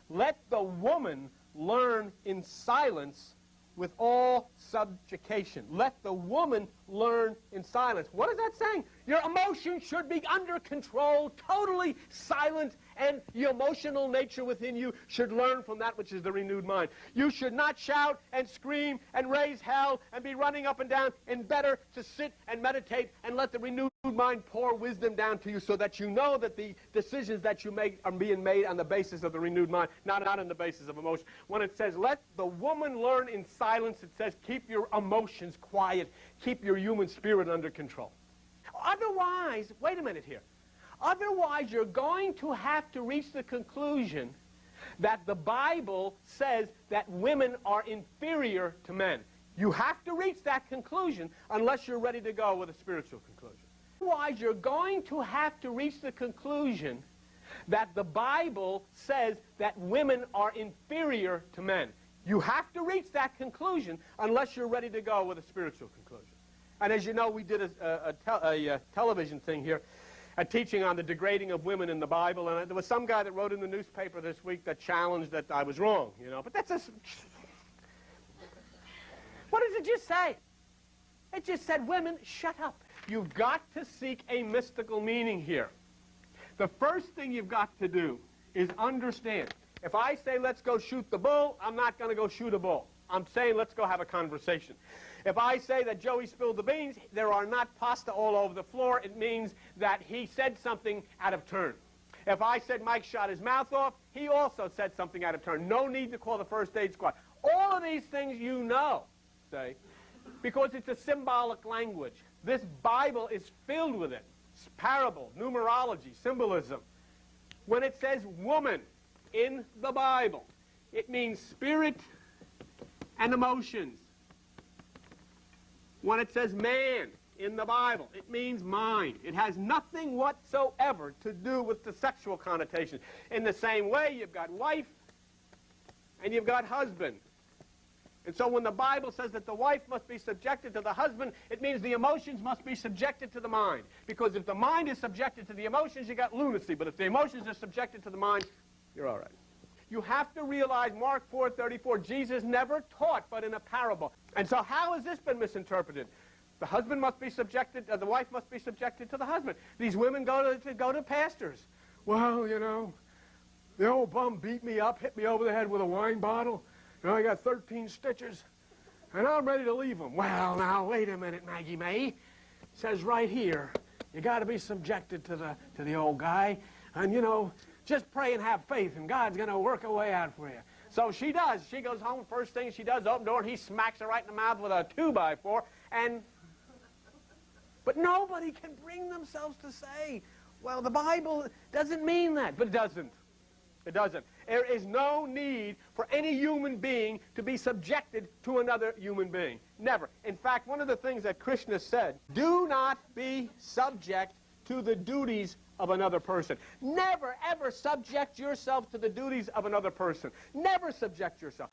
let the woman learn in silence with all subjugation. Let the woman learn in silence. What is that saying? Your emotions should be under control, totally silent, and your emotional nature within you should learn from that which is the renewed mind. You should not shout and scream and raise hell and be running up and down, and better to sit and meditate and let the renewed mind pour wisdom down to you so that you know that the decisions that you make are being made on the basis of the renewed mind, not on the basis of emotion. When it says, let the woman learn in silence, it says, keep your emotions quiet, keep your human spirit under control. Otherwise, wait a minute here. Otherwise, you're going to have to reach the conclusion that the Bible says that women are inferior to men. You have to reach that conclusion unless you're ready to go with a spiritual conclusion. Otherwise, you're going to have to reach the conclusion that the Bible says that women are inferior to men. You have to reach that conclusion unless you're ready to go with a spiritual conclusion. And as you know, we did a television thing here, a teaching on the degrading of women in the Bible, and there was some guy that wrote in the newspaper this week that challenged that I was wrong, you know. But that's a... What does it just say? It just said, women, shut up. You've got to seek a mystical meaning here. The first thing you've got to do is understand. If I say, let's go shoot the bull, I'm not going to go shoot a bull. I'm saying, let's go have a conversation. If I say that Joey spilled the beans, there are not pasta all over the floor, it means that he said something out of turn. If I said Mike shot his mouth off, he also said something out of turn. No need to call the first aid squad. All of these things you know, say, because it's a symbolic language. This Bible is filled with it. It's parable, numerology, symbolism. When it says woman in the Bible, it means spirit and emotions. When it says man in the Bible, it means mind. It has nothing whatsoever to do with the sexual connotation. In the same way, you've got wife and you've got husband. And so when the Bible says that the wife must be subjected to the husband, it means the emotions must be subjected to the mind. Because if the mind is subjected to the emotions, you got lunacy. But if the emotions are subjected to the mind, you're all right. You have to realize Mark 4:34, Jesus never taught but in a parable. And so how has this been misinterpreted? The husband must be subjected, the wife must be subjected to the husband. These women go to pastors. Well, you know, the old bum beat me up, hit me over the head with a wine bottle. You know, I got 13 stitches, and I'm ready to leave him. Well, now, wait a minute, Maggie May. It says right here, you got to be subjected to the old guy. And, you know, just pray and have faith, and God's going to work a way out for you. So she does. She goes home, first thing she does, open the door, and he smacks her right in the mouth with a 2x4. But nobody can bring themselves to say, well, the Bible doesn't mean that. But it doesn't. It doesn't. There is no need for any human being to be subjected to another human being. Never. In fact, one of the things that Krishna said, do not be subject to the duties of another person. Never, ever subject yourself to the duties of another person. Never subject yourself.